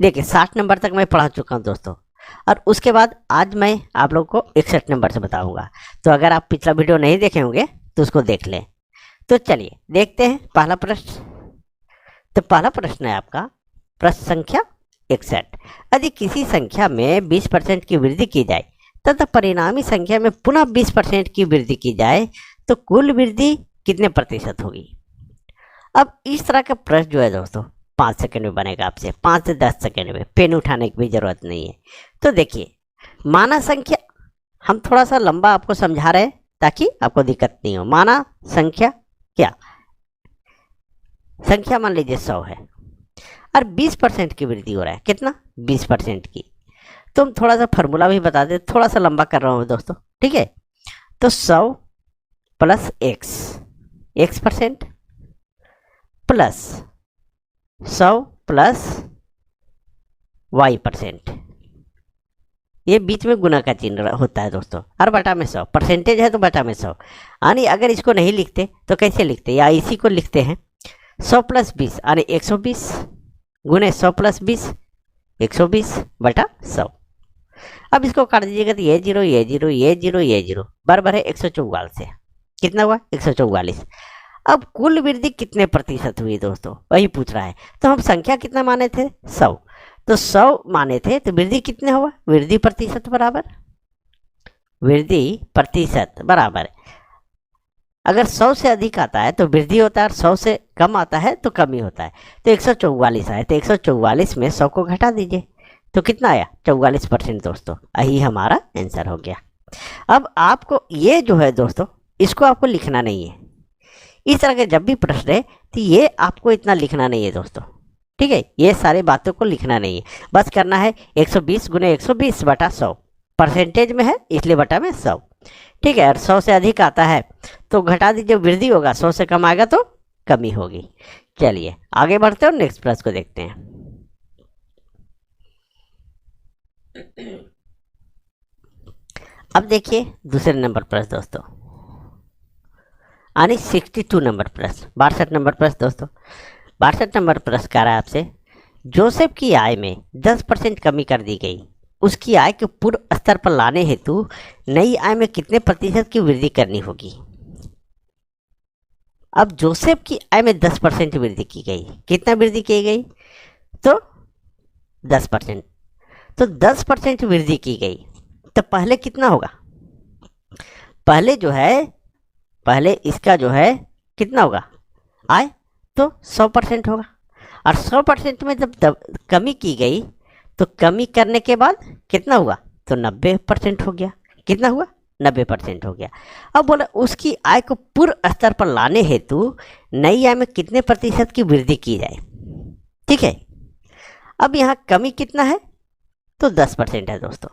देखिए 60 नंबर तक मैं पढ़ा चुका हूँ दोस्तों, और उसके बाद आज मैं आप लोगों को 61 नंबर से बताऊंगा। तो अगर आप पिछला वीडियो नहीं देखे होंगे तो उसको देख लें। तो चलिए देखते हैं पहला प्रश्न। तो पहला प्रश्न है आपका प्रश्न संख्या 61। यदि किसी संख्या में 20% की वृद्धि की जाए तथा परिणामी संख्या में पुनः 20% की वृद्धि की जाए तो कुल वृद्धि कितने प्रतिशत होगी। अब इस तरह का प्रश्न जो है दोस्तों 5 सेकंड में बनेगा आपसे, 5 से 10 सेकंड में, पेन उठाने की भी जरूरत नहीं है। तो देखिए माना संख्या, हम थोड़ा सा लंबा आपको समझा रहे हैं ताकि आपको दिक्कत नहीं हो। माना संख्या क्या, संख्या मान लीजिए 100 है और 20% की वृद्धि हो रहा है। कितना, 20% की। तो हम थोड़ा सा फॉर्मूला भी बता दें, थोड़ा सा लंबा कर रहा हूँ दोस्तों, ठीक है। तो 100 plus x percent plus 100 plus y%, ये बीच में गुना का चिन्ह होता है दोस्तों, और बटा में 100, परसेंटेज है तो बटा में 100। यानी अगर इसको नहीं लिखते तो कैसे लिखते, या इसी को लिखते हैं 100 प्लस 20 यानी 120 गुने 100 प्लस 20 120 बटा 100। अब इसको काट दीजिएगा तो ये जीरो ये जीरो ये जीरो ये जीरो बराबर है 144 से। कितना हुआ, 144। अब कुल वृद्धि कितने प्रतिशत हुई दोस्तों, वही पूछ रहा है। तो हम संख्या कितना माने थे, 100, तो 100 माने थे, तो वृद्धि कितने हुआ, वृद्धि प्रतिशत बराबर, वृद्धि प्रतिशत बराबर, अगर 100 से अधिक आता है तो वृद्धि होता है और 100 से कम आता है तो कमी होता है। तो 144 आए, तो 144 में 100 को घटा दीजिए तो कितना आया, 44% दोस्तों। यही हमारा आंसर हो गया। अब आपको ये जो है दोस्तों, इसको आपको लिखना नहीं है। इस तरह के जब भी प्रश्न है तो ये आपको इतना लिखना नहीं है दोस्तों, ठीक है। ये सारी बातों को लिखना नहीं है, बस करना है 120 गुने 120 बटा 100, परसेंटेज में है इसलिए बटा में 100, ठीक है। और 100 से अधिक आता है तो घटा दीजिए, वृद्धि होगा, 100 से कम आएगा तो कमी होगी। चलिए आगे बढ़ते हैं और नेक्स्ट प्रश्न को देखते हैं। अब देखिए दूसरे नंबर प्रश्न दोस्तों, यानी 62 नंबर प्रश्न, 62 नंबर प्रश्न दोस्तों। 62 नंबर प्रश्न कह रहा है आपसे, जोसेफ की आय में 10% कमी कर दी गई, उसकी आय को पूर्व स्तर पर लाने हेतु नई आय में कितने प्रतिशत की वृद्धि करनी होगी। अब जोसेफ की आय में 10% वृद्धि की गई, कितना वृद्धि की गई, तो 10%, तो 10% वृद्धि की गई, तो पहले कितना होगा, पहले जो है, पहले इसका जो है कितना होगा आय, तो 100% होगा। और 100% में जब कमी की गई तो कमी करने के बाद कितना हुआ, तो 90% हो गया। कितना हुआ, 90% हो गया। अब बोला उसकी आय को पूर्व स्तर पर लाने हेतु नई आय में कितने प्रतिशत की वृद्धि की जाए, ठीक है। अब यहाँ कमी कितना है, तो 10% है दोस्तों।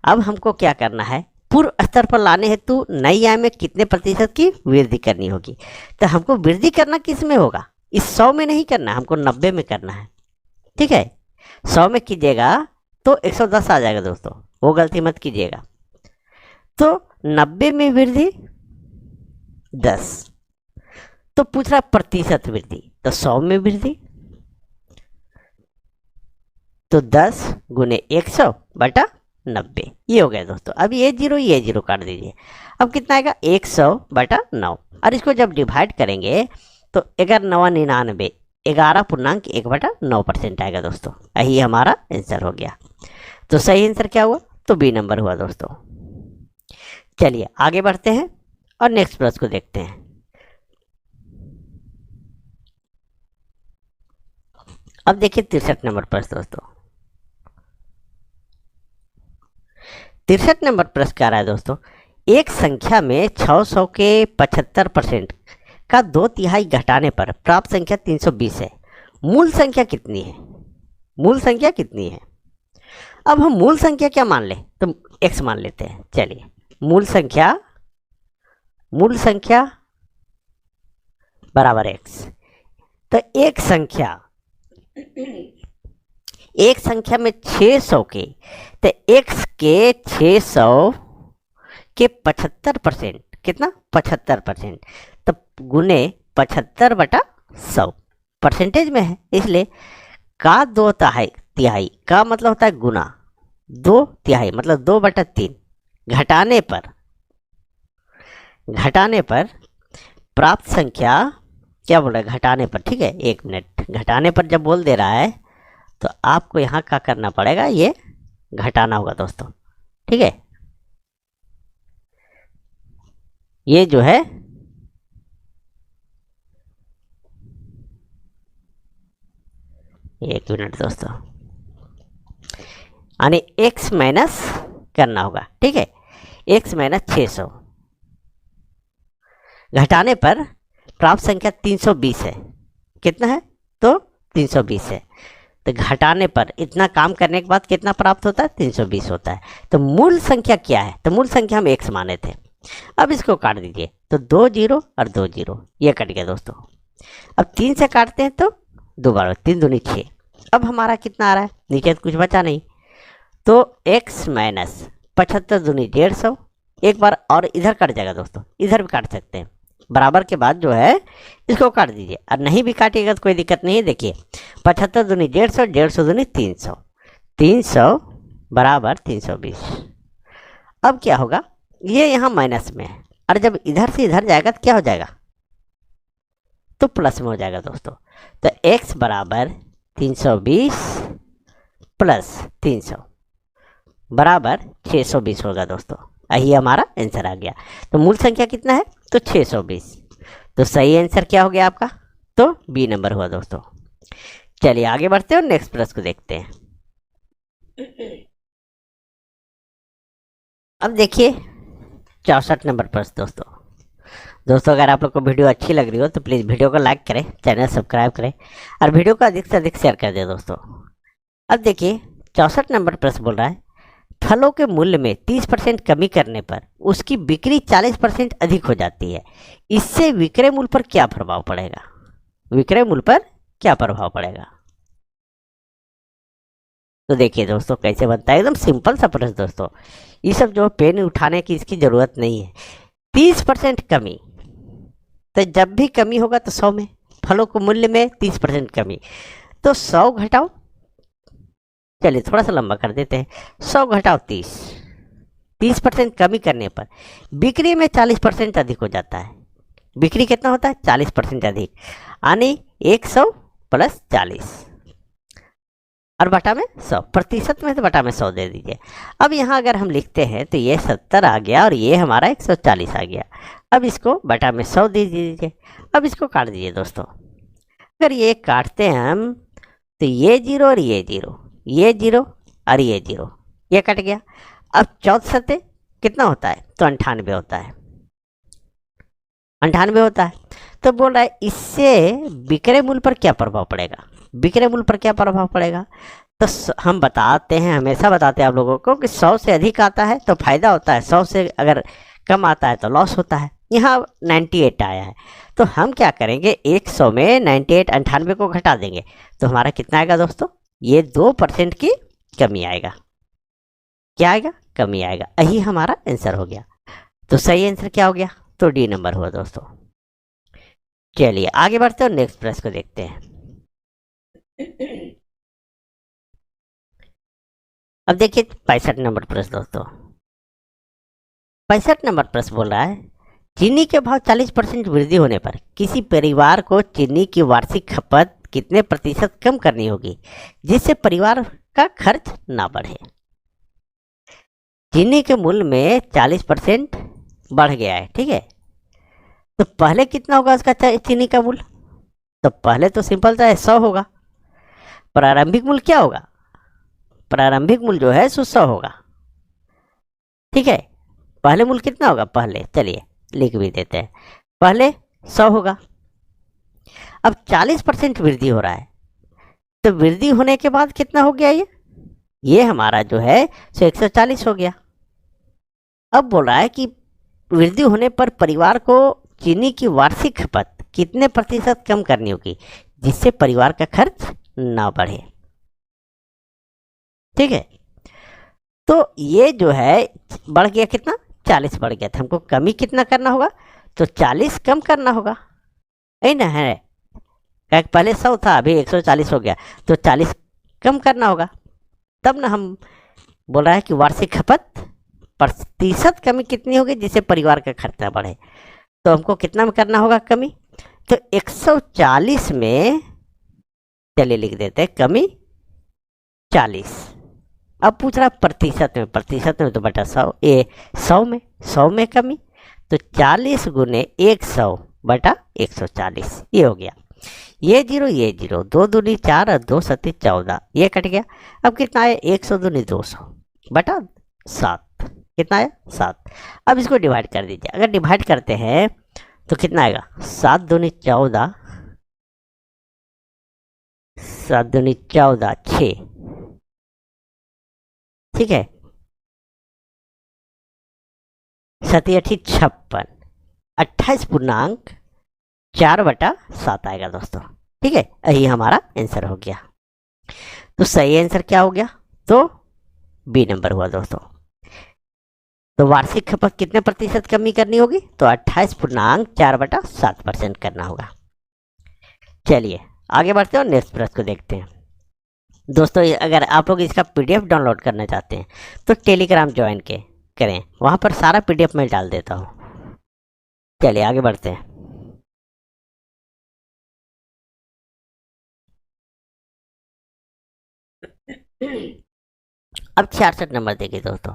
अब हमको क्या करना है, पूर्व स्तर पर लाने हेतु नई आय में कितने प्रतिशत की वृद्धि करनी होगी। तो हमको वृद्धि करना किस में होगा, इस 100 में नहीं करना, हमको 90 में करना है, ठीक है। 100 में कीजिएगा तो 110 आ जाएगा दोस्तों, वो गलती मत कीजिएगा। तो 90 में वृद्धि 10, तो पूछ रहा प्रतिशत वृद्धि, तो 100 में वृद्धि, तो 10 गुने 100 बटा 90, ये हो गया दोस्तों। अब ये जीरो काट दीजिए, अब कितना आएगा 100 बटा 9, और इसको जब डिवाइड करेंगे तो 1199 11.1 बटा 9% आएगा दोस्तों। यही हमारा आंसर हो गया। तो सही आंसर क्या हुआ, तो बी नंबर हुआ दोस्तों। चलिए आगे बढ़ते हैं और नेक्स्ट प्रश्न को देखते हैं। अब देखिए 63 नंबर प्रश्न दोस्तों। 63 नंबर प्रश्न क्या रहा है दोस्तों, एक संख्या में 600 के 75% का 2/3 घटाने पर प्राप्त संख्या 320 है। मूल संख्या कितनी है, मूल संख्या कितनी है। अब हम मूल संख्या क्या मान लें, तो x मान लेते हैं। चलिए मूल संख्या बराबर x। तो एक संख्या में 600 के, तो x के 600 के 75%, कितना 75%, तो गुने 75 बटा 100, परसेंटेज में है इसलिए का 2 तिहाई, तिहाई का मतलब होता है गुना, 2 तिहाई मतलब 2/3, घटाने पर, घटाने पर प्राप्त संख्या, क्या बोल रहा है घटाने पर, ठीक है 1 मिनट, घटाने पर जब बोल दे रहा है तो आपको यहाँ क्या करना पड़ेगा, ये घटाना होगा दोस्तों, ठीक है। ये जो है 1 मिनट दोस्तों, यानी x माइनस करना होगा, ठीक है, x माइनस 600, घटाने पर प्राप्त संख्या 320 है, कितना है तो 320 है, तो घटाने पर इतना काम करने के बाद कितना प्राप्त होता है 320 होता है। तो मूल संख्या क्या है, तो मूल संख्या हम x माने थे। अब इसको काट दीजिए तो 2 0 और 2 0, ये कट गया दोस्तों। अब 3 से काटते हैं तो 2 बार 3 दूनी 6। अब हमारा कितना आ रहा है, नीचे तो कुछ बचा नहीं, तो x माइनस 75 दूनी 150, एक बार और इधर कट जाएगा दोस्तों, इधर भी काट सकते हैं, बराबर के बाद जो है इसको काट दीजिए, और नहीं भी काटिएगा तो कोई दिक्कत नहीं है। देखिए 75 दूनी 150, 150 दूनी 300, 300 बराबर 320। अब क्या होगा, ये यहाँ माइनस में है, और जब इधर से इधर जाएगा तो क्या हो जाएगा, तो प्लस में हो जाएगा दोस्तों। तो x बराबर 320 प्लस 300 बराबर 620 होगा दोस्तों। यही हमारा आंसर आ गया। तो मूल संख्या कितना है, तो 620। तो सही आंसर क्या हो गया आपका, तो बी नंबर हुआ दोस्तों। चलिए आगे बढ़ते हैं और नेक्स्ट प्रश्न को देखते हैं। अब देखिए 64 नंबर प्रश्न दोस्तों अगर आप लोग को वीडियो अच्छी लग रही हो तो प्लीज़ वीडियो को लाइक करें, चैनल सब्सक्राइब करें और वीडियो को अधिक से अधिक शेयर कर दें दोस्तों। अब देखिए 64 नंबर प्रश्न बोल रहा है, फलों के मूल्य में 30% कमी करने पर उसकी बिक्री 40% अधिक हो जाती है, इससे विक्रय मूल्य पर क्या प्रभाव पड़ेगा, विक्रय मूल्य पर क्या प्रभाव पड़ेगा। तो देखिए दोस्तों कैसे बनता है, एकदम सिंपल सा प्रश्न दोस्तों, ये सब जो पेन उठाने की इसकी ज़रूरत नहीं है। 30% कमी, तो जब भी कमी होगा तो 100 में, फलों के मूल्य में 30% कमी, तो 100 घटाओ, चलिए थोड़ा सा लंबा कर देते हैं, 100 घटाओ 30, 30% कमी करने पर बिक्री में 40% अधिक हो जाता है। बिक्री कितना होता है 40% अधिक, यानी 100 प्लस 40 और बटा में 100, प्रतिशत में तो बटा में 100 दे दीजिए। अब यहाँ अगर हम लिखते हैं तो ये 70 आ गया और ये हमारा 140 आ गया। अब इसको बटा में 100 दे दीजिए। अब इसको काट दीजिए दोस्तों, अगर ये काटते हैं हम तो ये 0 और ये 0, ये 0 और ये 0, ये कट गया। अब 14 कितना होता है, तो 98 होता है, 98 होता है। तो बोल रहा है इससे विक्रय मूल्य पर क्या प्रभाव पड़ेगा, विक्रय मूल्य पर क्या प्रभाव पड़ेगा। तो हम बताते हैं, हमेशा बताते हैं आप लोगों को कि 100 से अधिक आता है तो फायदा होता है, 100 से अगर कम आता है तो लॉस होता है। यहाँ 98 आया है तो हम क्या करेंगे, 100 में 98 98 को घटा देंगे तो हमारा कितना आएगा दोस्तों, ये 2% की कमी आएगा। क्या आएगा, कमी आएगा। यही हमारा आंसर हो गया। तो सही आंसर क्या हो गया, तो डी नंबर हुआ दोस्तों। चलिए आगे बढ़ते हैं और नेक्स्ट प्रश्न को देखते हैं। अब देखिए 65 नंबर प्रश्न दोस्तों, 65 नंबर प्रश्न बोल रहा है, चीनी के भाव 40% वृद्धि होने पर किसी परिवार को चीनी की वार्षिक खपत कितने प्रतिशत कम करनी होगी जिससे परिवार का खर्च ना बढ़े। चीनी के मूल्य में 40% बढ़ गया है, ठीक है, तो पहले कितना होगा उसका चीनी का मूल्य, तो पहले तो सिंपल सा 100 होगा। प्रारंभिक मूल्य क्या होगा, प्रारंभिक मूल्य जो है सो 100 होगा, ठीक है। पहले मूल्य कितना होगा, पहले चलिए लिख भी देते हैं, पहले 100 होगा। अब 40% वृद्धि हो रहा है, तो वृद्धि होने के बाद कितना हो गया, ये हमारा जो है सो 140 हो गया। अब बोल रहा है कि वृद्धि होने पर परिवार को चीनी की वार्षिक खपत कितने प्रतिशत कम करनी होगी जिससे परिवार का खर्च ना बढ़े, ठीक है। तो ये जो है बढ़ गया कितना, 40 बढ़ गया था, हमको कमी कितना करना होगा, तो 40 कम करना होगा, है ना, है क्या पहले 100 था, अभी 140 हो गया, तो 40 कम करना होगा। तब ना हम बोल रहा है कि वार्षिक खपत प्रतिशत कमी कितनी होगी जिससे परिवार का खर्चा बढ़े। तो हमको कितना में करना होगा कमी, तो 140 में चलिए लिख देते हैं कमी 40। अब पूछ रहा प्रतिशत में, प्रतिशत में तो बटा 100, ये 100 में कमी, तो 40 गुने 100 बटा 140, ये हो गया। ये जीरो, 2 दूनी 4 और 2 सत्ती 14, ये कट गया। अब कितना है, 100 दूनी 200 बटा 7, कितना है 7। अब इसको डिवाइड कर दीजिए, अगर डिवाइड करते हैं तो कितना आएगा, 7 दूनी 14, 7 दूनी 14 6, ठीक है, 7 8 56, 28.4/7 आएगा दोस्तों। ठीक है, यही हमारा आंसर हो गया। तो सही आंसर क्या हो गया, तो बी नंबर हुआ दोस्तों। तो वार्षिक खपत कितने प्रतिशत कमी करनी होगी, तो 28.4/7% करना होगा। चलिए आगे बढ़ते हैं और नेक्स्ट प्रश्न को देखते हैं। दोस्तों अगर आप लोग इसका पीडीएफ डाउनलोड करना चाहते हैं तो टेलीग्राम ज्वाइन करें, वहाँ पर सारा पीडीएफ मैं डाल देता हूँ। चलिए आगे बढ़ते हैं। अब 66 नंबर देखिए दोस्तों।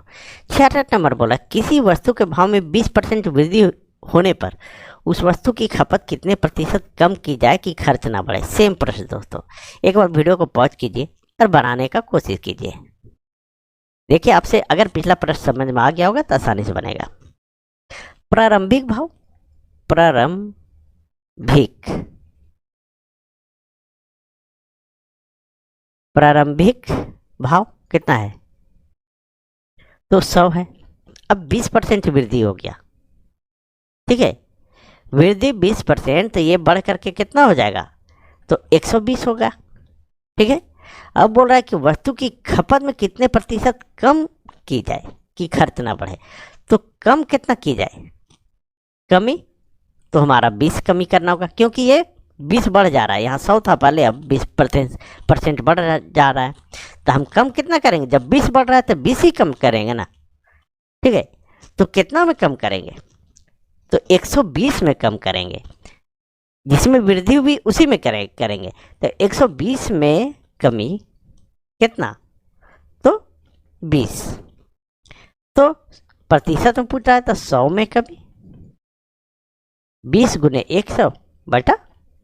66 नंबर बोला किसी वस्तु के भाव में 20% वृद्धि होने पर उस वस्तु की खपत कितने प्रतिशत कम की जाए कि खर्च ना बढ़े। सेम प्रश्न दोस्तों, एक बार वीडियो को पॉज कीजिए और बनाने का कोशिश कीजिए। देखिए आपसे अगर पिछला प्रश्न समझ में आ गया होगा तो आसानी से बनेगा। प्रारंभिक भाव, प्रारंभिक भाव कितना है, तो 100 है। अब 20% वृद्धि हो गया, ठीक है, वृद्धि 20%, तो ये बढ़ करके कितना हो जाएगा, तो 120 होगा। ठीक है, अब बोल रहा है कि वस्तु की खपत में कितने प्रतिशत कम की जाए कि खर्च ना बढ़े। तो कम कितना की जाए, कमी तो हमारा 20 कमी करना होगा, क्योंकि ये 20 बढ़ जा रहा है, यहाँ 100 था पहले, अब 20% बढ़ जा रहा है। तो हम कम कितना करेंगे, जब 20 बढ़ रहा है तो 20 ही कम करेंगे ना। ठीक है, तो कितना में कम करेंगे, तो 120 में कम करेंगे, जिसमें वृद्धि हुई उसी में करेंगे। तो 120 में कमी कितना, तो 20। तो प्रतिशत में पूछा है तो 100 में कमी, 20 गुने 100 बटा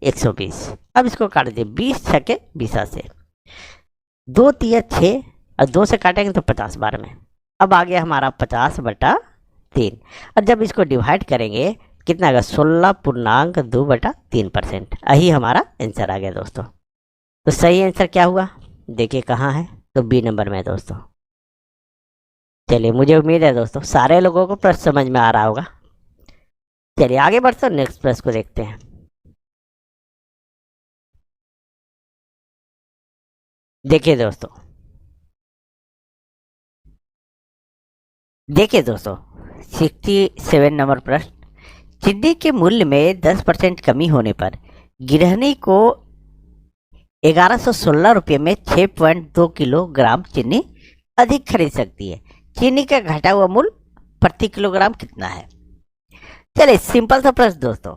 120। अब इसको काट दीजिए, 20 छके 20 से, 2 तिया 6 और 2 से काटेंगे तो 50 बार में। अब आ गया हमारा 50/3, और जब इसको डिवाइड करेंगे कितना आएगा, 16.2/3%। यही हमारा आंसर आ गया दोस्तों। तो सही आंसर क्या हुआ, देखिए कहाँ है, तो बी नंबर में है दोस्तों। चलिए मुझे उम्मीद है दोस्तों सारे लोगों को प्रश्न समझ में आ रहा होगा। चलिए आगे बढ़ते हैं, नेक्स्ट प्रश्न को देखते हैं। देखिए दोस्तों 67 नंबर प्रश्न, चीनी के मूल्य में 10% कमी होने पर गृहिणी को 1116 रुपये में 6.2 किलोग्राम चीनी अधिक खरीद सकती है। चीनी का घटा हुआ मूल्य प्रति किलोग्राम कितना है। चलिए सिंपल सा प्रश्न दोस्तों,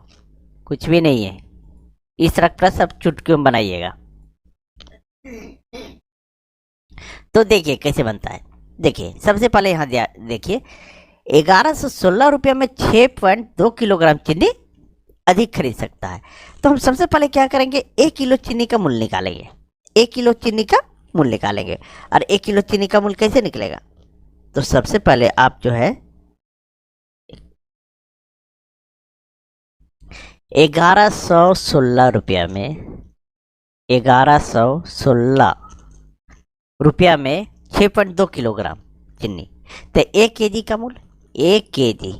कुछ भी नहीं है, इस तरह प्रश्न आप चुटकियों में बनाइएगा। तो देखिए कैसे बनता है। देखिए सबसे पहले यहाँ देखिए 1116 रुपये में 6.2 किलोग्राम चीनी अधिक खरीद सकता है। तो हम सबसे पहले क्या करेंगे, 1 किलो चीनी का मूल्य निकालेंगे। 1 किलो चीनी का मूल्य निकालेंगे, और 1 किलो चीनी का मूल्य कैसे निकलेगा, तो सबसे पहले आप जो है 1116 रुपया में 6.2 किलोग्राम चीनी, तो 1 केजी का मूल्य, 1 केजी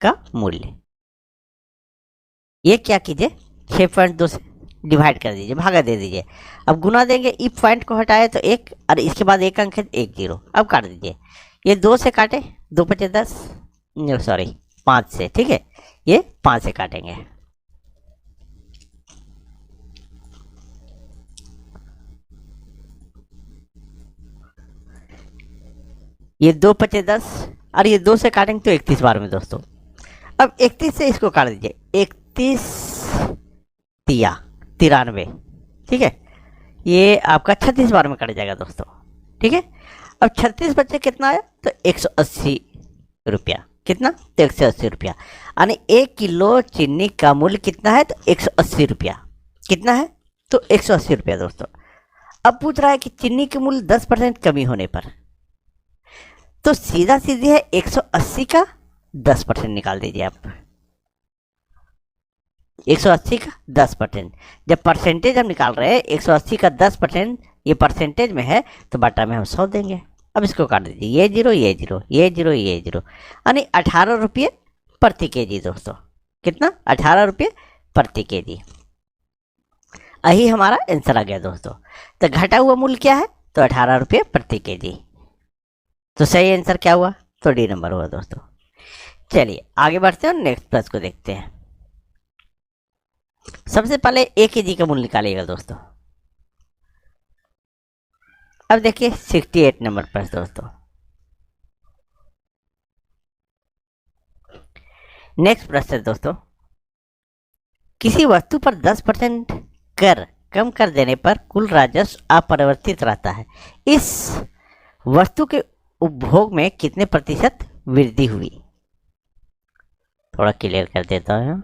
का मूल्य, ये क्या कीजिए 6.2 से डिवाइड कर दीजिए, भागा दे दीजिए। अब गुना देंगे, इफ पॉइंट को हटाए तो 1, और इसके बाद 1 अंक है 1 0। अब काट दीजिए, ये 2 से काटे, 2 × 5 = 10, सॉरी 5 से, ठीक है, ये 5 से काटेंगे। ये 2 पचे 10 और ये 2 से काटेंगे तो 31 बार में दोस्तों। अब 31 से इसको काट दीजिए, 31 तिया 93, ठीक है, ये आपका 36 बार में कट जाएगा दोस्तों, ठीक है। अब 36 बच्चे कितना आया, तो 180 रुपया, कितना, तो 180 रुपया, यानी 1 किलो चीनी का मूल्य कितना है, तो 180 रुपया, कितना है, तो 180 रुपया दोस्तों। अब पूछ रहा है कि चीनी के मूल्य 10% कमी होने पर, तो सीधा सीधी है 180 का 10% निकाल दीजिए आप, 180 का 10%, जब परसेंटेज हम निकाल रहे हैं 180 का 10% ये परसेंटेज में है तो बटा में हम 100 देंगे। अब इसको काट दीजिए, ये जीरो ये जीरो ये जीरो ये जीरो, यानी 18 रुपये प्रति केजी दोस्तों, कितना, 18 रुपये प्रति केजी। यही हमारा आंसर आ गया दोस्तों। तो घटा हुआ मूल्य क्या है, तो 18 रुपये प्रति केजी। तो सही आंसर क्या हुआ, तो डी नंबर हुआ दोस्तों। चलिए आगे बढ़ते हैं और नेक्स्ट प्रश्न को देखते हैं। सबसे पहले 1 केजी का मूल्य निकालिएगा दोस्तों। अब देखिए 68 नंबर प्रश्न दोस्तों। नेक्स्ट प्रश्न है दोस्तों, किसी वस्तु पर 10% कर कम कर देने पर कुल राजस्व अपरिवर्तित रहता है, इस वस्तु के उपभोग में कितने प्रतिशत वृद्धि हुई। थोड़ा क्लियर कर देता हूं।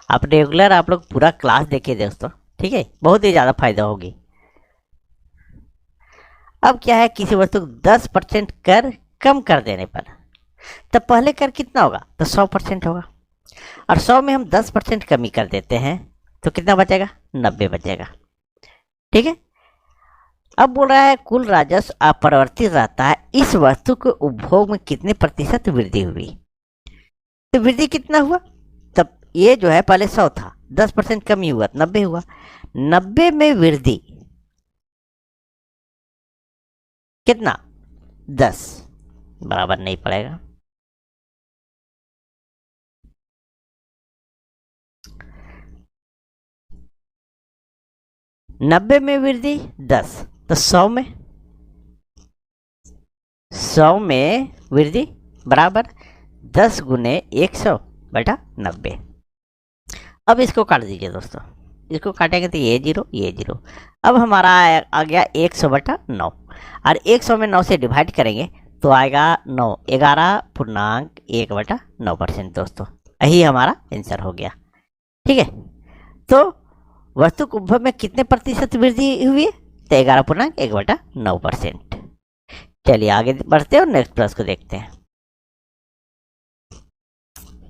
आप रेगुलर आप लोग पूरा क्लास देखिए दोस्तों, ठीक है, बहुत ही ज़्यादा फायदा होगी। अब क्या है, किसी वस्तु को 10% कर कम कर देने पर, तब पहले कर कितना होगा, तो 100% होगा, और 100 में हम 10% कमी कर देते हैं तो कितना बचेगा, 90 बचेगा, ठीक है। अब बोल रहा है कुल राजस्व अपरिवर्तित रहता है, इस वस्तु के उपभोग में कितने प्रतिशत वृद्धि हुई। तो वृद्धि कितना हुआ, तब ये जो है पहले 100 था, 10% कमी हुआ, 90 हुआ, 90 में वृद्धि कितना, 10 बराबर नहीं पड़ेगा, नब्बे में वृद्धि 10, तो 100 में वृद्धि बराबर 10 गुने 100 बटा 90। अब इसको काट दीजिए दोस्तों, इसको काटेंगे तो ये जीरो ये जीरो, अब हमारा आ गया 100 बटा 9, और 100 में 9 से डिवाइड करेंगे तो आएगा 9, 11.1 बटा 9% दोस्तों। यही हमारा आंसर हो गया, ठीक है। तो वस्तु के उपभोग में कितने प्रतिशत वृद्धि हुई है, तो 11.1 बटा 9%। चलिए आगे बढ़ते हैं और नेक्स्ट प्रश्न को देखते हैं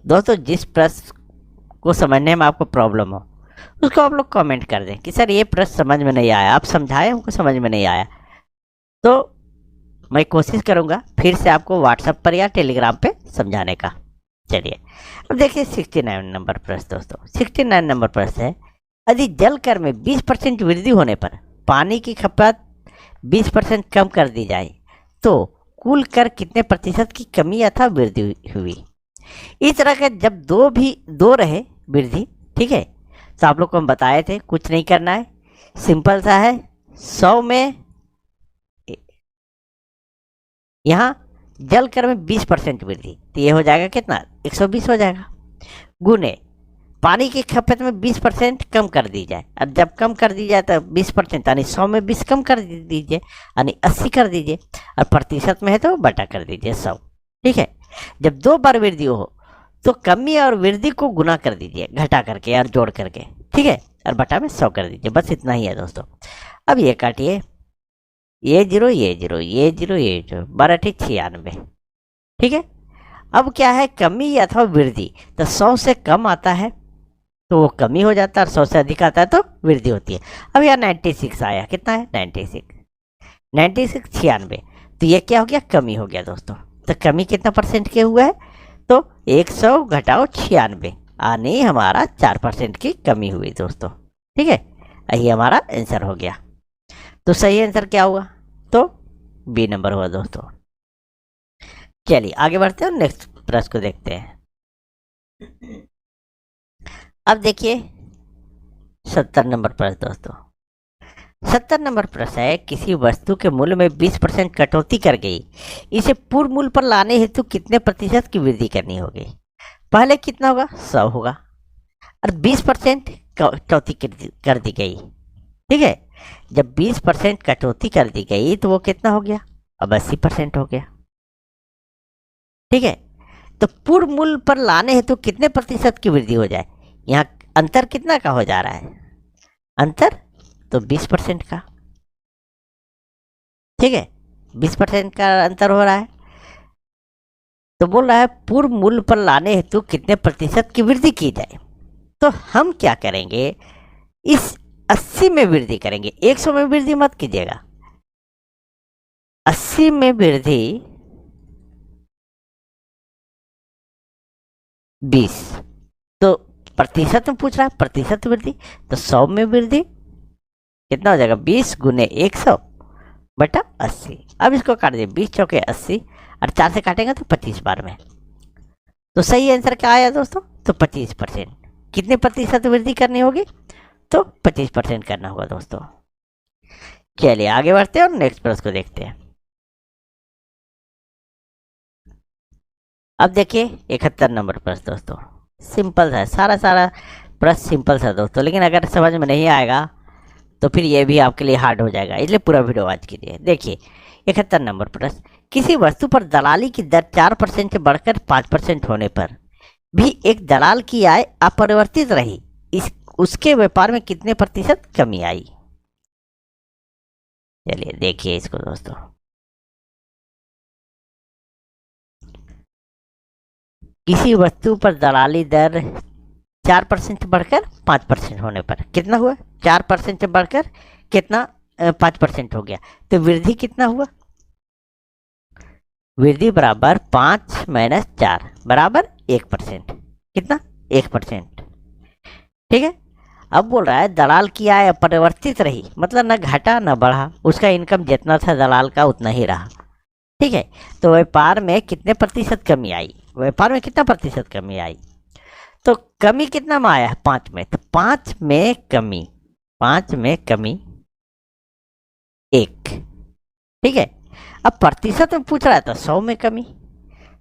दोस्तों। जिस प्रश्न को समझने में आपको प्रॉब्लम हो उसको आप लोग कमेंट कर दें कि सर ये प्रश्न समझ में नहीं आया, आप समझाए हमको समझ में नहीं आया, तो मैं कोशिश करूंगा फिर से आपको व्हाट्सएप पर या टेलीग्राम पे समझाने का। चलिए अब देखिए 69 नंबर प्रश्न दोस्तों। 69 नंबर प्रश्न है, यदि जल कर में 20% वृद्धि होने पर पानी की खपत 20% कम कर दी जाए तो कुल कर कितने प्रतिशत की कमी अथवा वृद्धि हुई। इस तरह के जब दो रहे वृद्धि, ठीक है, तो आप लोग को हम बताए थे कुछ नहीं करना है, सिंपल सा है, 100 में यहाँ जल कर में 20% वृद्धि, तो ये हो जाएगा कितना, 120 हो जाएगा, गुने पानी की खपत में 20% कम कर दी जाए। अब जब कम कर दी जाए तो 20% यानी 100 में 20 कम कर दीजिए, यानी 80 कर दीजिए, और प्रतिशत में है तो बटा कर दीजिए 100, ठीक है। जब 2 बार वृद्धि हो तो कमी और वृद्धि को गुना कर दीजिए, घटा करके और जोड़ करके, ठीक है, और बटा में 100 कर दीजिए, बस इतना ही है दोस्तों। अब ये काटिए, ये जीरो ये जीरो ये जीरो ये जीरो, 12×96, ठीक है। अब क्या है, कमी अथवा वृद्धि, तो 100 से कम आता है तो वो कमी हो जाता है, और 100 से अधिक आता है तो वृद्धि होती है। अब यहाँ 96 आया, कितना है, 96 96, तो ये क्या हो गया, कमी हो गया दोस्तों। तो कमी कितना परसेंट के हुआ है, तो 100 घटाओ 96, यानी हमारा 4% की कमी हुई दोस्तों, ठीक है। यही हमारा आंसर हो गया। तो सही आंसर क्या हुआ, तो बी नंबर हुआ दोस्तों। चलिए आगे बढ़ते हैं, नेक्स्ट प्रश्न को देखते हैं। अब देखिए 70 नंबर प्रश्न दोस्तों। 70 नंबर प्रश्न है, किसी वस्तु के मूल्य में 20% कटौती कर गई, इसे पूर्व मूल्य पर लाने हेतु कितने प्रतिशत की वृद्धि करनी होगी। पहले कितना होगा, 100 होगा, और 20% कटौती कर दी गई। ठीक है, जब 20% कटौती कर दी गई तो वो कितना हो गया, अब 80% हो गया। ठीक है, तो पूर्व मूल्य पर लाने हेतु कितने प्रतिशत की वृद्धि हो जाए। यहाँ अंतर कितना का हो जा रहा है, अंतर तो 20% का। ठीक है, 20% का अंतर हो रहा है, तो बोल रहा है पूर्व मूल्य पर लाने हेतु कितने प्रतिशत की वृद्धि की जाए। तो हम क्या करेंगे, इस 80 में वृद्धि करेंगे, 100 में वृद्धि मत कीजिएगा, 80 में वृद्धि 20, तो प्रतिशत में पूछ रहा है, प्रतिशत वृद्धि, तो 100 में वृद्धि कितना हो जाएगा, 20 गुने 100 बटा 80। अब इसको काट दिए, 20 चौके 80, और 4 से काटेंगे तो 25 बार में। तो सही आंसर क्या आया दोस्तों, तो 25%। कितने प्रतिशत वृद्धि करनी होगी, तो 25% करना होगा दोस्तों। चलिए आगे बढ़ते हैं और नेक्स्ट प्रश्न को देखते हैं। अब देखिए 71 नंबर प्रश्न दोस्तों, सिंपल है, सारा प्रश्न सिंपल था दोस्तों, लेकिन अगर समझ में नहीं आएगा तो फिर ये भी आपके लिए हार्ड हो जाएगा, इसलिए पूरा वीडियो आज कीजिए। देखिए 71 नंबर प्रश्न, किसी वस्तु पर दलाली की दर 4% से बढ़कर 5% होने पर भी एक दलाल की आय अपरिवर्तित रही, इस उसके व्यापार में कितने प्रतिशत कमी आई। चलिए देखिए इसको दोस्तों, किसी वस्तु पर दलाली दर 4% बढ़कर 5% होने पर कितना हुआ, 4% से बढ़कर कितना 5% हो गया, तो वृद्धि कितना हुआ, वृद्धि बराबर 5 माइनस 4 बराबर 1%, कितना 1%। ठीक है, अब बोल रहा है दलाल की आय अपरिवर्तित रही, मतलब ना घटा ना बढ़ा, उसका इनकम जितना था दलाल का उतना ही रहा। ठीक है, तो व्यापार में कितने प्रतिशत कमी आई, व्यापार में कितना प्रतिशत कमी आई, तो कमी कितना में आया है, 5 में, तो 5 में कमी, 5 में कमी 1। ठीक है, अब प्रतिशत में पूछ रहा है तो 100 में कमी,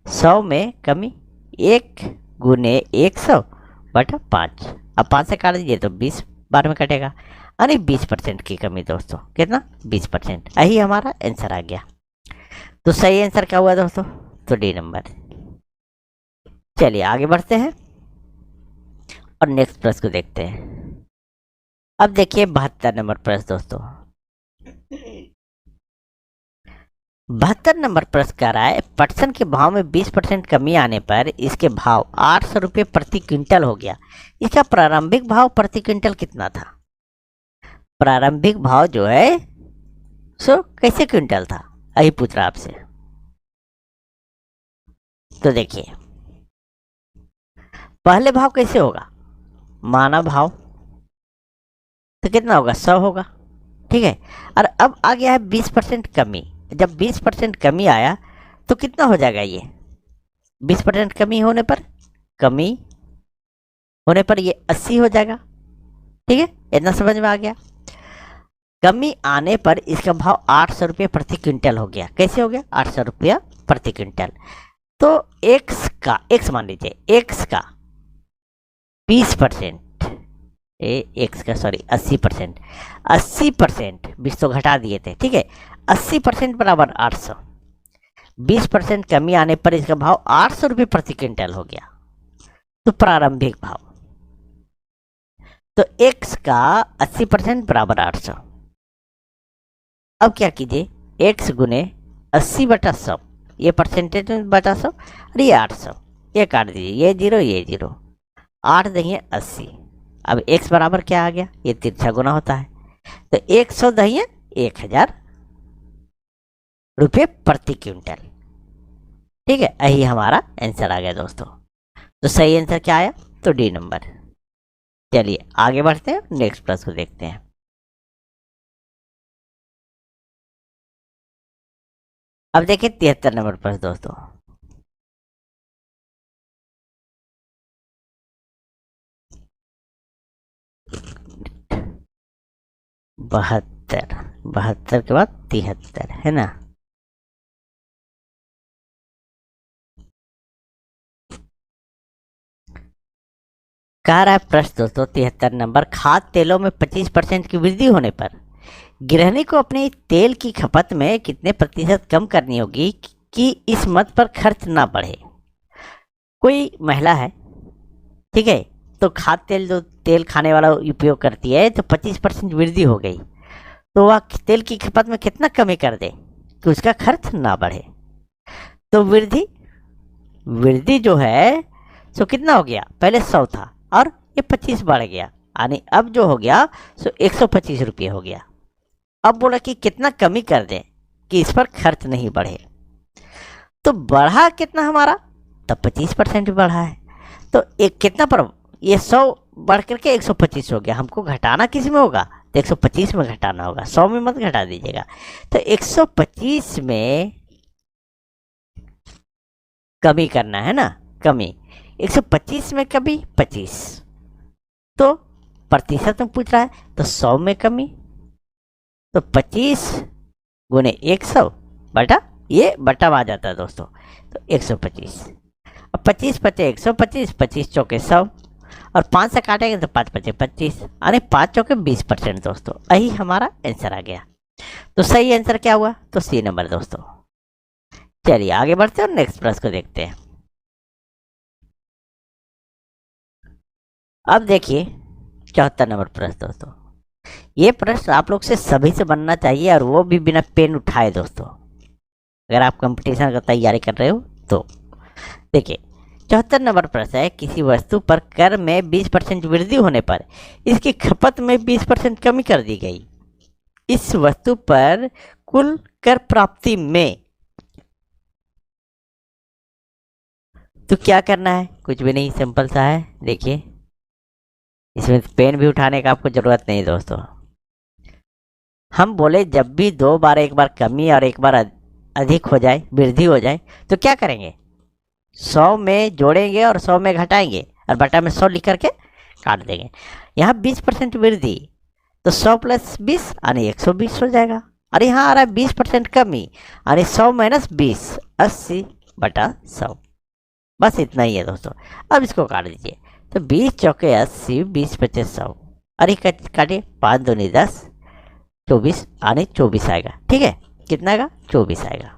100 में कमी 1 गुने 100 बटा 5, अब 5 से काट दीजिए तो 20 बार में कटेगा, यानी 20% की कमी दोस्तों, कितना 20%, यही हमारा आंसर आ गया। तो सही आंसर क्या हुआ दोस्तों, तो डी नंबर। चलिए आगे बढ़ते हैं और नेक्स्ट प्रश्न को देखते हैं। अब देखिए 72 नंबर प्रश्न दोस्तों, 72 नंबर प्रश्न कह रहा है पटसन के भाव में 20% कमी आने पर इसके भाव 800 रुपये प्रति क्विंटल हो गया, इसका प्रारंभिक भाव प्रति क्विंटल कितना था। प्रारंभिक भाव जो है सो कैसे क्विंटल था, यही पूछ रहा आपसे। तो देखिए पहले भाव कैसे होगा, माना भाव, तो कितना होगा 100 होगा। ठीक है, और अब आ गया है 20% कमी, जब 20% कमी आया तो कितना हो जाएगा ये, 20% कमी होने पर ये 80 हो जाएगा। ठीक है, इतना समझ में आ गया। कमी आने पर इसका भाव 800 रुपये प्रति क्विंटल हो गया, कैसे हो गया 800 रुपया प्रति क्विंटल। तो एक्स मान लीजिए, एक्स का 20%, एक्स का सॉरी 80%, 80% 20 तो घटा दिए थे। ठीक है, 80% बराबर 800, 20% कमी आने पर इसका भाव 800 रुपये प्रति क्विंटल हो गया। तो प्रारंभिक भाव, तो x का 80% बराबर 800। अब क्या कीजिए, x गुने 80 बटा 100, ये परसेंटेज में बटा 100, और ये 800, ये काट दीजिए, ये जीरो ये जीरो, 8 दहिए 80। अब x बराबर क्या आ गया, ये तिरछा गुना होता है, तो 100 दहिए 1000 रुपये प्रति क्विंटल। ठीक है, यही हमारा आंसर आ गया दोस्तों। तो सही आंसर क्या आया, तो डी नंबर। चलिए आगे बढ़ते हैं, नेक्स्ट प्रश्न को देखते हैं। अब देखिए 73 नंबर प्रश्न दोस्तों, 73, 72 के बाद 73, है ना। कह रहा है प्रश्न दोस्तों 73 नंबर, खाद्य तेलों में 25% की वृद्धि होने पर गृहिणी को अपनी तेल की खपत में कितने प्रतिशत कम करनी होगी कि इस मद पर खर्च ना बढ़े। कोई महिला है, ठीक है, तो खाद्य तेल जो तेल खाने वाला उपयोग करती है तो 25% वृद्धि हो गई, तो वह तेल की खपत में कितना कमी कर दे कि उसका खर्च ना बढ़े। तो वृद्धि जो है सो कितना हो गया, पहले 100 था और ये 25 बढ़ गया, यानी अब जो हो गया सो 125 रुपये हो गया। अब बोला कि कितना कमी कर दें कि इस पर खर्च नहीं बढ़े। तो बढ़ा कितना हमारा, तब 25% बढ़ा है, तो एक कितना पर, ये 100 बढ़ करके 125 हो गया। हमको घटाना किस में होगा, तो 125 में घटाना होगा, 100 में मत घटा दीजिएगा। तो 125 में कमी करना है ना, कमी 125 में कमी 25, तो प्रतिशत में पूछ रहा है, तो 100 में कमी, तो 25 गुने 100 बटा, ये बटा आ जाता है दोस्तों, तो 125। अब 25 पचे 125, 25 चौके 100 और 5 से काटेंगे तो 5 पचे 25, यानी 5 चौके 20% दोस्तों। यही हमारा आंसर आ गया। तो सही आंसर क्या हुआ, तो सी नंबर दोस्तों। चलिए आगे बढ़ते हैं और नेक्स्ट प्रश्न को देखते हैं। अब देखिए 74 नंबर प्रश्न दोस्तों। ये प्रश्न आप लोग से सभी से बनना चाहिए और वो भी बिना पेन उठाए दोस्तों, अगर आप कंपटीशन का तैयारी कर रहे हो तो। देखिए 74 नंबर प्रश्न है, किसी वस्तु पर कर में 20% वृद्धि होने पर इसकी खपत में 20% कमी कर दी गई। इस वस्तु पर कुल कर प्राप्ति में, तो क्या करना है, कुछ भी नहीं, सिंपल सा है। देखिए इसमें पेन भी उठाने का आपको जरूरत नहीं दोस्तों। हम बोले जब भी दो बार, एक बार कमी और एक बार अधिक हो जाए, वृद्धि हो जाए, तो क्या करेंगे, 100 में जोड़ेंगे और 100 में घटाएंगे और बटा में 100 लिख करके काट देंगे। यहाँ 20% वृद्धि, तो 100 प्लस 20 यानी 120 हो जाएगा। और यहाँ आ रहा है 20% कमी, यानी 100 माइनस 20, 80 बटा 100। बस इतना ही है दोस्तों। अब इसको काट दीजिए, तो 20 चौके 80, 20 पचे 100, अरे काटिए, 5 दूनी 10, 24 यानी 24 आएगा। ठीक है, कितना आएगा, 24 आएगा।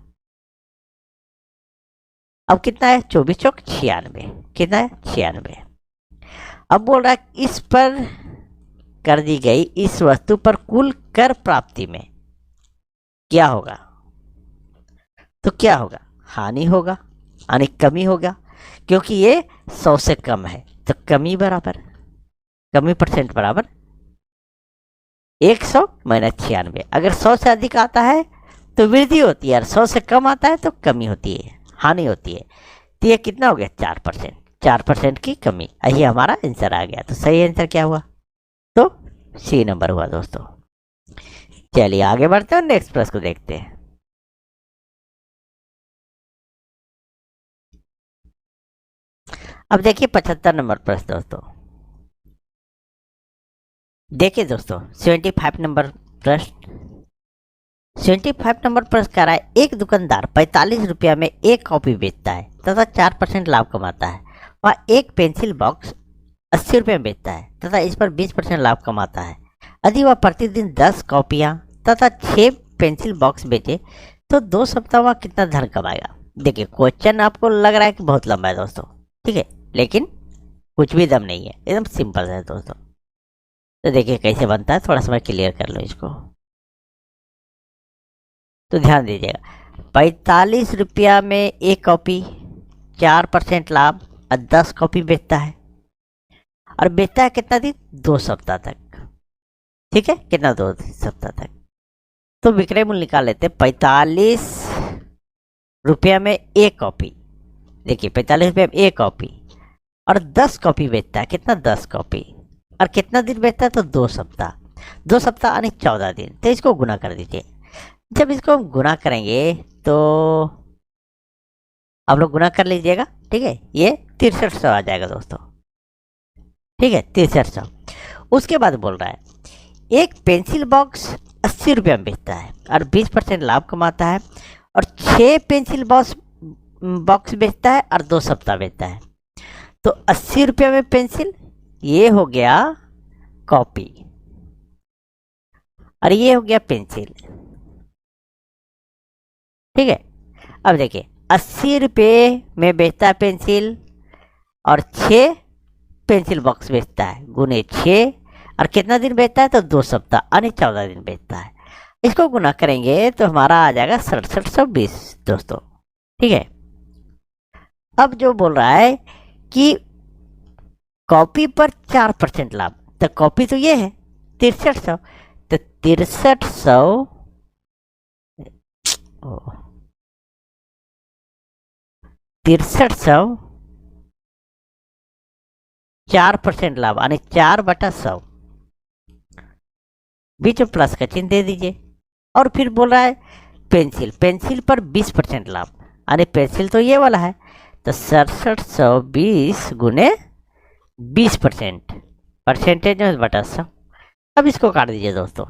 अब कितना है, 24 चौक 96, कितना है 96। अब बोल रहा है इस पर कर दी गई इस वस्तु पर कुल कर प्राप्ति में क्या होगा, तो क्या होगा, हानि होगा, यानी कमी होगा, क्योंकि ये 100 से कम है, तो कमी बराबर, कमी परसेंट बराबर 100 माइनस 96। अगर 100 से अधिक आता है तो वृद्धि होती है और 100 से कम आता है तो कमी होती है, हानि होती है। तो ये कितना हो गया, 4%, 4% की कमी। यही हमारा आंसर आ गया। तो सही आंसर क्या हुआ, तो सी नंबर हुआ दोस्तों। चलिए आगे बढ़ते हैं, नेक्स्ट प्रश्न को देखते हैं। अब देखिए 75 नंबर प्रश्न दोस्तों। देखिए दोस्तों 75 नंबर प्रश्न, 75 नंबर प्रश्न कह रहा है, एक दुकानदार 45 रुपया में एक कॉपी बेचता है तथा 4% लाभ कमाता है। वह एक पेंसिल बॉक्स 80 रुपये में बेचता है तथा इस पर 20% लाभ कमाता है। यदि वह प्रतिदिन 10 कॉपियाँ तथा 6 पेंसिल बॉक्स बेचे तो 2 सप्ताह वह कितना धन कमाएगा। देखिए क्वेश्चन आपको लग रहा है कि बहुत लंबा है दोस्तों, ठीक है, लेकिन कुछ भी दम नहीं है, एकदम सिंपल है दोस्तों। तो देखिए कैसे बनता है, थोड़ा सा मैं क्लियर कर लो इसको। तो ध्यान दीजिएगा, 45 रुपया में एक कॉपी, 4% लाभ और 10 कॉपी बेचता है, और बेचता है कितना दिन, 2 सप्ताह तक। ठीक है, कितना, 2 सप्ताह तक। तो विक्रय मूल्य निकाल लेते हैं। 45 रुपया में एक कॉपी, देखिए 45 रुपया में एक कॉपी और 10 कॉपी बेचता है, कितना, 10 कॉपी, और कितना दिन बेचता है, तो 2 सप्ताह। 2 सप्ताह यानी 14 दिन। तो इसको गुना कर दीजिए। जब इसको हम गुना करेंगे तो आप लोग गुना कर लीजिएगा, ठीक है, ये 6300 आ जाएगा दोस्तों। ठीक है, 6300। उसके बाद बोल रहा है एक पेंसिल बॉक्स 80 रुपया में बेचता है और 20% लाभ कमाता है, और 6 पेंसिल बॉक्स बेचता है और 2 सप्ताह बेचता है, तो 80 रुपया में पेंसिल, ये हो गया कॉपी और ये हो गया पेंसिल। ठीक है, अब देखिए 80 रुपये में बेचता है पेंसिल और 6 पेंसिल बॉक्स बेचता है, गुने 6, और कितना दिन बेचता है, तो 2 सप्ताह यानी 14 दिन बेचता है। इसको गुना करेंगे तो हमारा आ जाएगा 6720 दोस्तों। ठीक है, अब जो बोल रहा है कि कॉपी पर 4% लाभ, तो कॉपी तो ये है 6300, तो 6300 4% लाभ यानी 4/100, बीच में प्लस का चिन्ह दे दीजिए। और फिर बोल रहा है पेंसिल पर 20% लाभ, यानी पेंसिल तो ये वाला है, तो 6720 गुने 20%, परसेंटेज में बटा 100। अब इसको काट दीजिए दोस्तों,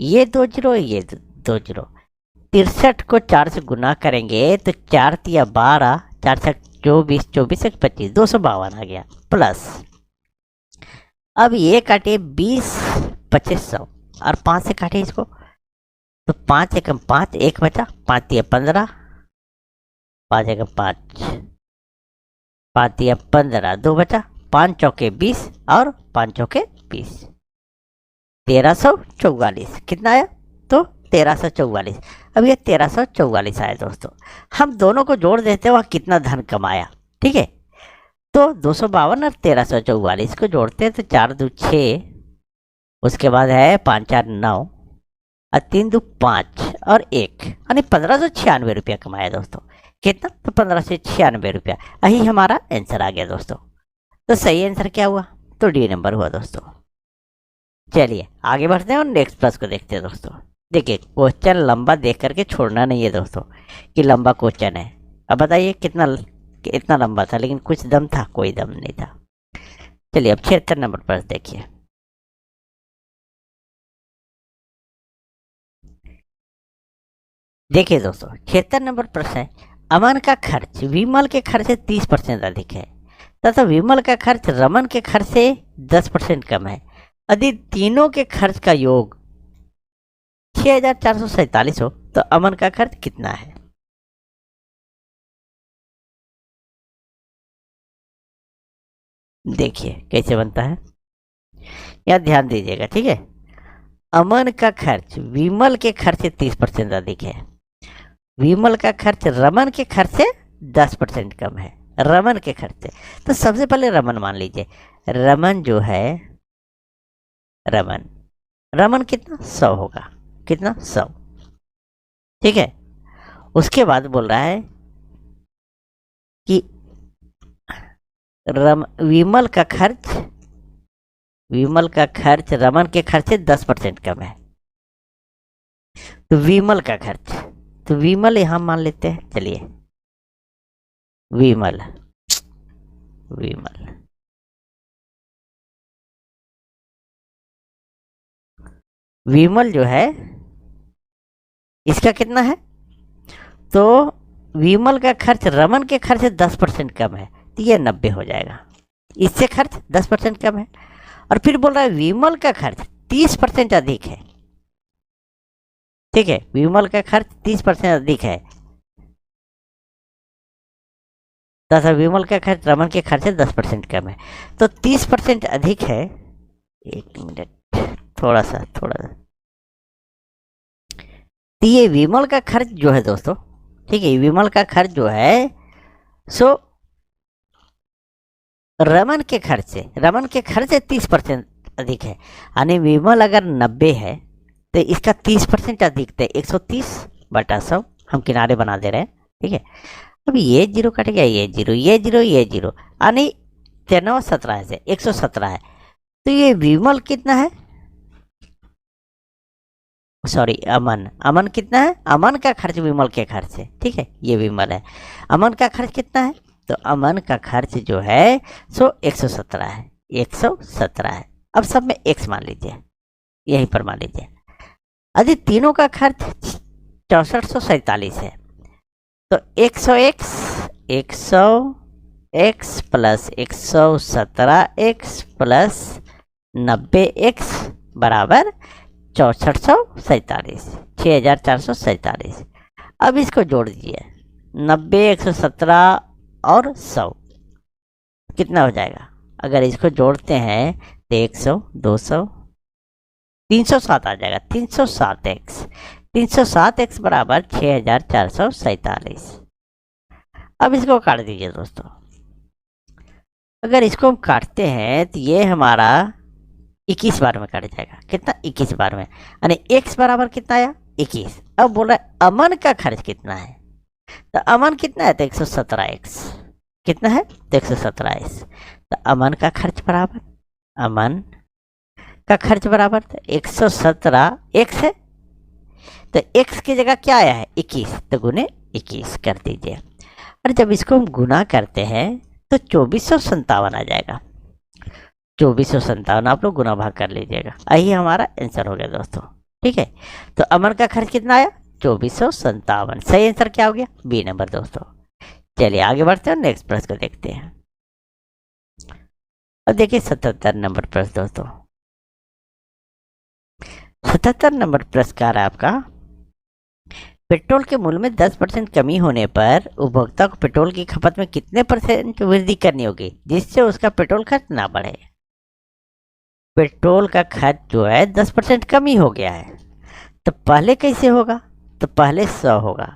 ये 2 जीरो, ये 2 जीरो, 63 को 4 से गुना करेंगे तो 4 तिया 12, 4 से 24, 24 से 25, 252 आ गया, प्लस अब ये काटे 20, 2500 और 5 से काटे इसको, तो 5 एकम 5, 1 बचा, 5 तिया 15, 5 एकम 5, 5 तिया 15, 2 बचा, 5 चौके 20 और 5 चौके 20, 1344 कितना आया, तो 1344। अब ये 1344 आया दोस्तों। हम दोनों को जोड़ देते हैं, वह कितना धन कमाया। ठीक है, तो 252 और 1344 को जोड़ते हैं तो 4 2 6, उसके बाद है 5 4 9 और 3 2 5 और 1, यानी 1596 रुपया कमाया दोस्तों। कितना, तो 1596 रुपया। यही हमारा आंसर आ गया दोस्तों। तो सही आंसर क्या हुआ, तो डी नंबर हुआ दोस्तों। चलिए आगे बढ़ते हैं और नेक्स्ट प्लस को देखते हैं दोस्तों। देखिए क्वेश्चन लंबा देख करके छोड़ना नहीं है दोस्तों कि लंबा क्वेश्चन है। अब बताइए कितना लंबा था, लेकिन कुछ दम था, कोई दम नहीं था। चलिए अब 76 नंबर पर देखिए। देखिए दोस्तों 76 नंबर प्रश्न है, अमन का खर्च विमल के खर्च से 30% अधिक है तथा विमल का खर्च रमन के खर्च से 10% कम है। यदि तीनों के खर्च का योग 6447 हो तो अमन का खर्च कितना है। देखिए कैसे बनता है, यह ध्यान दीजिएगा। ठीक है, अमन का खर्च विमल के खर्च से 30% अधिक है, विमल का खर्च रमन के खर्च से 10% कम है, रमन के खर्च से। तो सबसे पहले रमन मान लीजिए, रमन जो है रमन कितना 100 होगा, कितना 100। ठीक है, उसके बाद बोल रहा है कि विमल का खर्च रमन के खर्च से 10% कम है। तो विमल यहां मान लेते हैं। चलिए विमल जो है इसका कितना है, तो विमल का खर्च रमन के खर्च से 10% कम है, तो ये 90 हो जाएगा। इससे खर्च 10% कम है। और फिर बोल रहा है विमल का खर्च 30% अधिक है। ठीक है, विमल का खर्च 30% अधिक है तथा विमल का खर्च रमन के खर्च से 10% कम है। तो 30% अधिक है, एक मिनट थोड़ा सा तो ये विमल का खर्च जो है दोस्तों, ठीक है, विमल का खर्च जो है सो रमन के खर्च से 30% अधिक है। यानी विमल अगर 90 है तो इसका 30% अधिक है, 130/100 हम किनारे बना दे रहे हैं। ठीक है, अब ये जीरो कट गया, ये जीरो यानी 17 से 117 है। तो ये विमल कितना है, सॉरी अमन कितना है, अमन का खर्च विमल के खर्च से। ठीक है, ये विमल है, अमन का खर्च कितना है, तो अमन का खर्च जो है सो 117 है, 117 है। अब सब में x मान लीजिए, यहीं पर मान लीजिए। यदि तीनों का खर्च 6447 है तो 100x plus 117x plus 90x बराबर 6447, 6447। अब इसको जोड़ दीजिए, 90, 117 और 100 कितना हो जाएगा? अगर इसको जोड़ते हैं तो 100, 200, 307 आ जाएगा। 307x बराबर 6447। अब इसको काट दीजिए दोस्तों। अगर इसको हम काटते हैं तो ये हमारा 21 बार में कट जाएगा। कितना? 21 बार में। यानी x बराबर कितना आया? 21। अब बोल रहा है अमन का खर्च कितना है, तो अमन कितना है? तो 117x। कितना है? तो 117x। तो अमन का खर्च बराबर, अमन का खर्च बराबर 117x है, तो x की जगह क्या आया है? 21, तो गुने 21 कर दीजिए। और जब इसको हम गुना करते हैं तो 2457 आ जाएगा। 2457 आप लोग गुना भाग कर लीजिएगा। यही हमारा आंसर हो गया दोस्तों। ठीक है, तो अमन का खर्च कितना आया? 2457। सही आंसर क्या हो गया? बी नंबर दोस्तों। चलिए आगे बढ़ते हैं, नेक्स्ट प्रश्न को देखते हैं। अब देखिए 77 नंबर प्रश्न दोस्तों। 77 नंबर प्रश्न का है आपका, पेट्रोल के मूल्य में 10% कमी होने पर उपभोक्ता को पेट्रोल की खपत में कितने % वृद्धि करनी होगी जिससे उसका पेट्रोल खर्च ना बढ़े? पेट्रोल का खर्च जो है 10% कमी हो गया है, तो पहले कैसे होगा? तो पहले 100 होगा,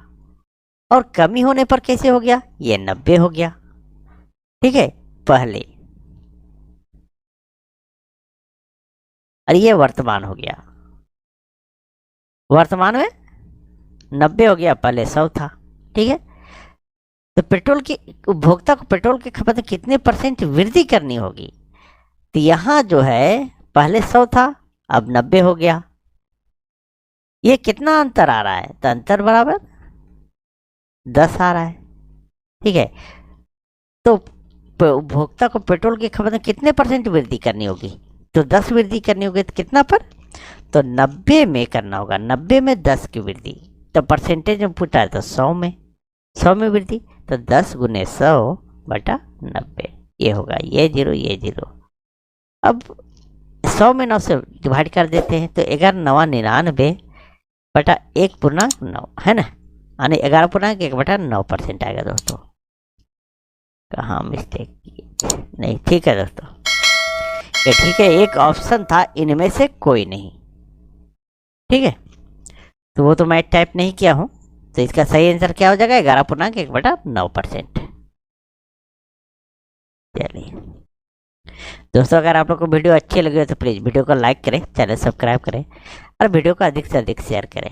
और कमी होने पर कैसे हो गया? ये 90 हो गया। ठीक है, पहले, और ये वर्तमान हो गया। वर्तमान में 90 हो गया, पहले 100 था। ठीक है, तो पेट्रोल की उपभोक्ता को पेट्रोल की खपत में कितने % वृद्धि करनी होगी? तो यहाँ जो है पहले 100 था, अब 90 हो गया। ये कितना अंतर आ रहा है? तो अंतर बराबर 10 आ रहा है। ठीक है, तो उपभोक्ता को पेट्रोल की खपत में कितने % वृद्धि करनी होगी? तो 10 वृद्धि करनी होगी, तो कितना पर? तो 90 में करना होगा। 90 में 10 की वृद्धि, तो परसेंटेज में पूछा है तो 100 में, 100 में वृद्धि, तो 10 गुने 100 बटा 90। ये होगा, ये 0, ये 0। अब 100 में 9 से डिवाइड कर देते हैं, तो 11×9 = 99 बटा 1/9 है ना, यानी 11/1 बटा 9% आएगा दोस्तों। कहाँ मिस्टेक की? नहीं, ठीक है दोस्तों, ये ठीक है। एक ऑप्शन था इनमें से कोई नहीं। ठीक है, तो वो तो मैं टाइप नहीं किया हूं, तो इसका सही आंसर क्या हो जाएगा? 11/1 बटा 9%। चलिए दोस्तों, अगर आप लोग को वीडियो अच्छी लगी हो तो प्लीज़ वीडियो को लाइक करें, चैनल सब्सक्राइब करें और वीडियो को अधिक से अधिक शेयर करें।